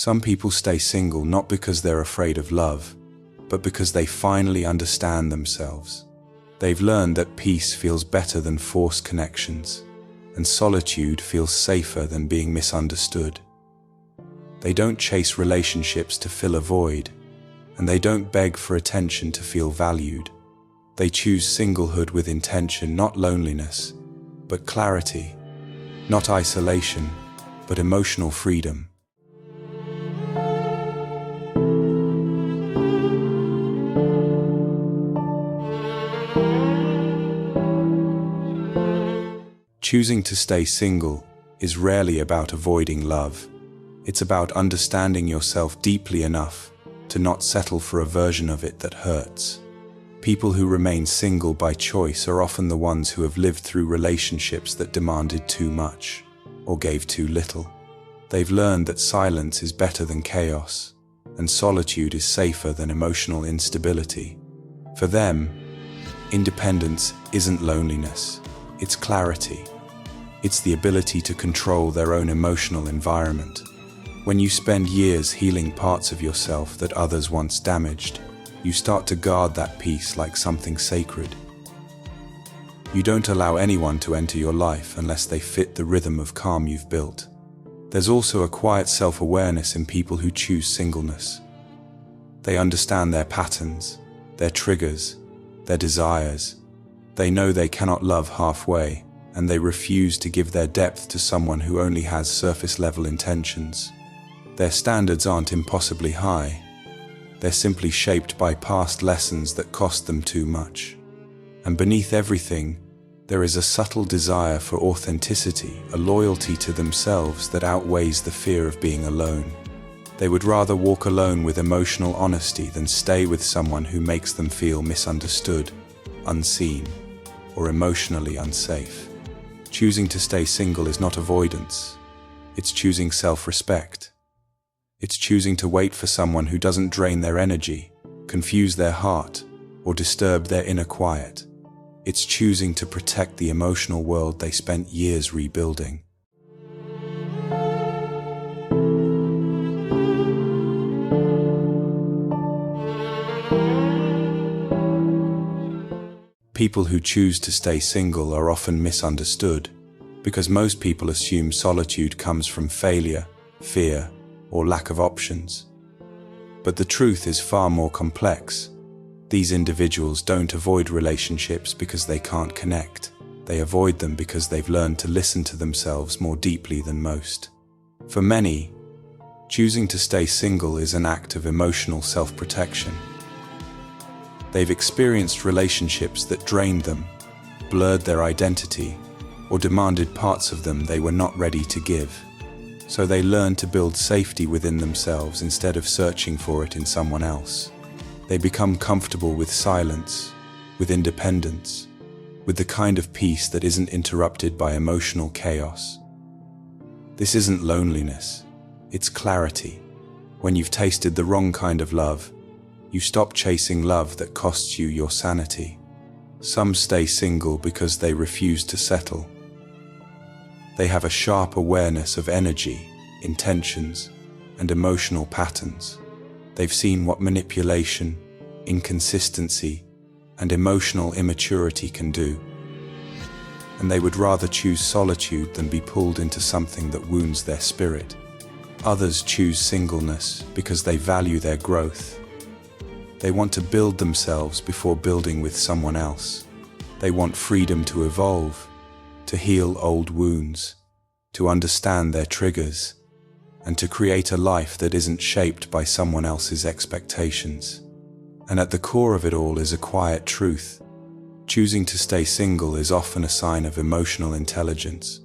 Some people stay single not because they're afraid of love, but because they finally understand themselves. They've learned that peace feels better than forced connections, and solitude feels safer than being misunderstood. They don't chase relationships to fill a void, and they don't beg for attention to feel valued. They choose singlehood with intention, not loneliness, but clarity, not isolation, but emotional freedom. Choosing to stay single is rarely about avoiding love. It's about understanding yourself deeply enough to not settle for a version of it that hurts. People who remain single by choice are often the ones who have lived through relationships that demanded too much or gave too little. They've learned that silence is better than chaos, and solitude is safer than emotional instability. For them, independence isn't loneliness, it's clarity. It's the ability to control their own emotional environment. When you spend years healing parts of yourself that others once damaged, you start to guard that peace like something sacred. You don't allow anyone to enter your life unless they fit the rhythm of calm you've built. There's also a quiet self-awareness in people who choose singleness. They understand their patterns, their triggers, their desires. They know they cannot love halfway, and they refuse to give their depth to someone who only has surface-level intentions. Their standards aren't impossibly high. They're simply shaped by past lessons that cost them too much. And beneath everything, there is a subtle desire for authenticity, a loyalty to themselves that outweighs the fear of being alone. They would rather walk alone with emotional honesty than stay with someone who makes them feel misunderstood, unseen, or emotionally unsafe. Choosing to stay single is not avoidance. It's choosing self-respect. It's choosing to wait for someone who doesn't drain their energy, confuse their heart, or disturb their inner quiet. It's choosing to protect the emotional world they spent years rebuilding. People who choose to stay single are often misunderstood because most people assume solitude comes from failure, fear, or lack of options. But the truth is far more complex. These individuals don't avoid relationships because they can't connect. They avoid them because they've learned to listen to themselves more deeply than most. For many, choosing to stay single is an act of emotional self-protection. They've experienced relationships that drained them, blurred their identity, or demanded parts of them they were not ready to give. So they learn to build safety within themselves instead of searching for it in someone else. They become comfortable with silence, with independence, with the kind of peace that isn't interrupted by emotional chaos. This isn't loneliness, it's clarity. When you've tasted the wrong kind of love, you stop chasing love that costs you your sanity. Some stay single because they refuse to settle. They have a sharp awareness of energy, intentions, and emotional patterns. They've seen what manipulation, inconsistency, and emotional immaturity can do. And they would rather choose solitude than be pulled into something that wounds their spirit. Others choose singleness because they value their growth. They want to build themselves before building with someone else. They want freedom to evolve, to heal old wounds, to understand their triggers, and to create a life that isn't shaped by someone else's expectations. And at the core of it all is a quiet truth. Choosing to stay single is often a sign of emotional intelligence.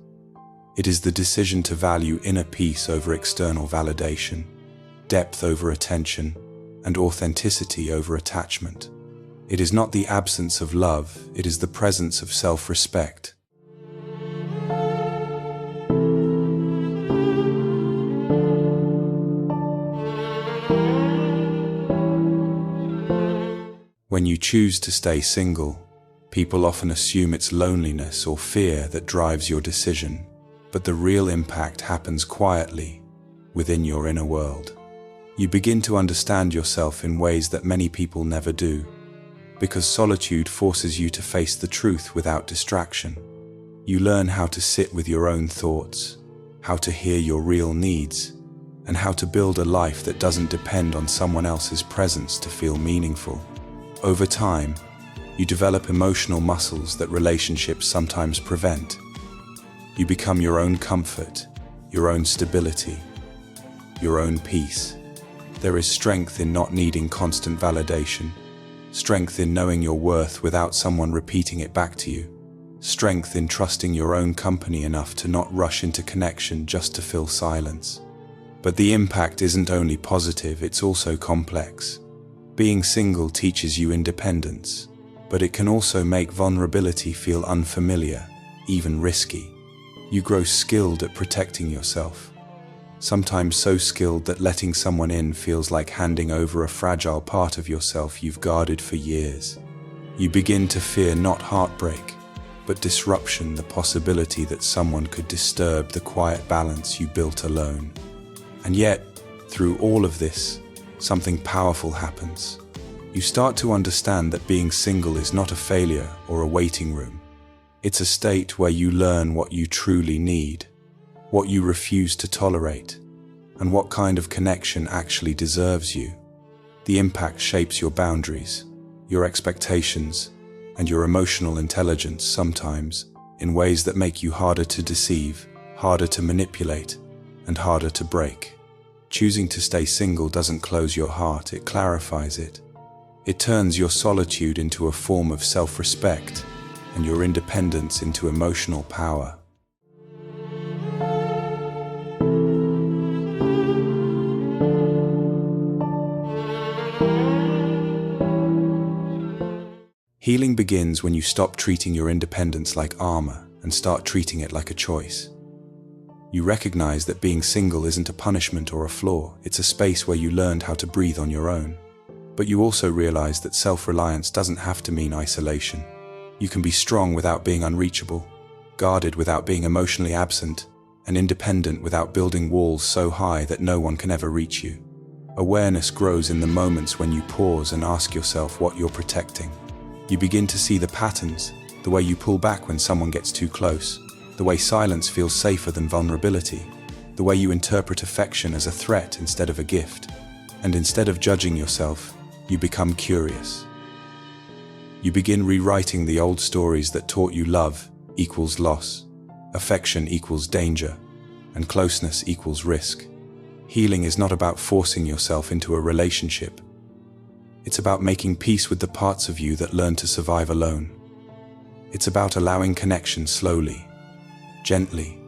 It is the decision to value inner peace over external validation, depth over attention, and authenticity over attachment. It is not the absence of love, it is the presence of self-respect. When you choose to stay single, people often assume it's loneliness or fear that drives your decision, but the real impact happens quietly, within your inner world. You begin to understand yourself in ways that many people never do, because solitude forces you to face the truth without distraction. You learn how to sit with your own thoughts, how to hear your real needs, and how to build a life that doesn't depend on someone else's presence to feel meaningful. Over time, you develop emotional muscles that relationships sometimes prevent. You become your own comfort, your own stability, your own peace. There is strength in not needing constant validation, strength in knowing your worth without someone repeating it back to you, strength in trusting your own company enough to not rush into connection just to fill silence. But the impact isn't only positive, it's also complex. Being single teaches you independence, but it can also make vulnerability feel unfamiliar, even risky. You grow skilled at protecting yourself, sometimes so skilled that letting someone in feels like handing over a fragile part of yourself you've guarded for years. You begin to fear not heartbreak, but disruption, the possibility that someone could disturb the quiet balance you built alone. And yet, through all of this, something powerful happens. You start to understand that being single is not a failure or a waiting room. It's a state where you learn what you truly need, what you refuse to tolerate, and what kind of connection actually deserves you. The impact shapes your boundaries, your expectations, and your emotional intelligence, sometimes in ways that make you harder to deceive, harder to manipulate, and harder to break. Choosing to stay single doesn't close your heart, it clarifies it. It turns your solitude into a form of self-respect and your independence into emotional power. Healing begins when you stop treating your independence like armor and start treating it like a choice. You recognize that being single isn't a punishment or a flaw, it's a space where you learned how to breathe on your own. But you also realize that self-reliance doesn't have to mean isolation. You can be strong without being unreachable, guarded without being emotionally absent, and independent without building walls so high that no one can ever reach you. Awareness grows in the moments when you pause and ask yourself what you're protecting. You begin to see the patterns, the way you pull back when someone gets too close, the way silence feels safer than vulnerability, the way you interpret affection as a threat instead of a gift. And instead of judging yourself, you become curious. You begin rewriting the old stories that taught you love equals loss, affection equals danger, and closeness equals risk. Healing is not about forcing yourself into a relationship. It's about making peace with the parts of you that learn to survive alone. It's about allowing connection slowly, gently,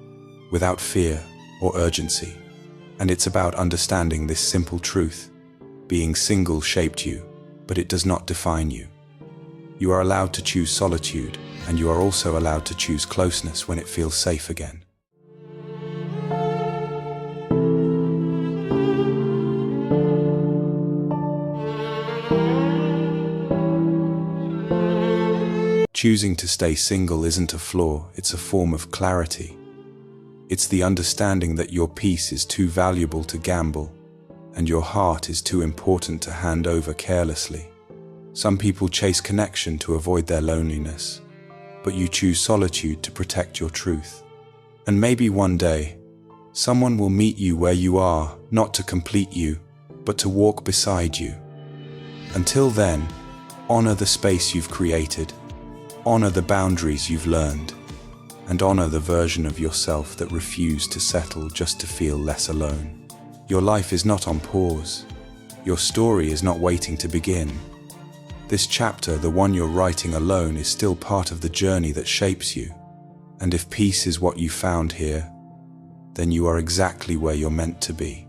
without fear or urgency. And it's about understanding this simple truth. Being single shaped you, but it does not define you. You are allowed to choose solitude, and you are also allowed to choose closeness when it feels safe again. Choosing to stay single isn't a flaw, it's a form of clarity. It's the understanding that your peace is too valuable to gamble, and your heart is too important to hand over carelessly. Some people chase connection to avoid their loneliness, but you choose solitude to protect your truth. And maybe one day, someone will meet you where you are, not to complete you, but to walk beside you. Until then, honor the space you've created, honor the boundaries you've learned, and honor the version of yourself that refused to settle just to feel less alone. Your life is not on pause. Your story is not waiting to begin. This chapter, the one you're writing alone, is still part of the journey that shapes you. And if peace is what you found here, then you are exactly where you're meant to be.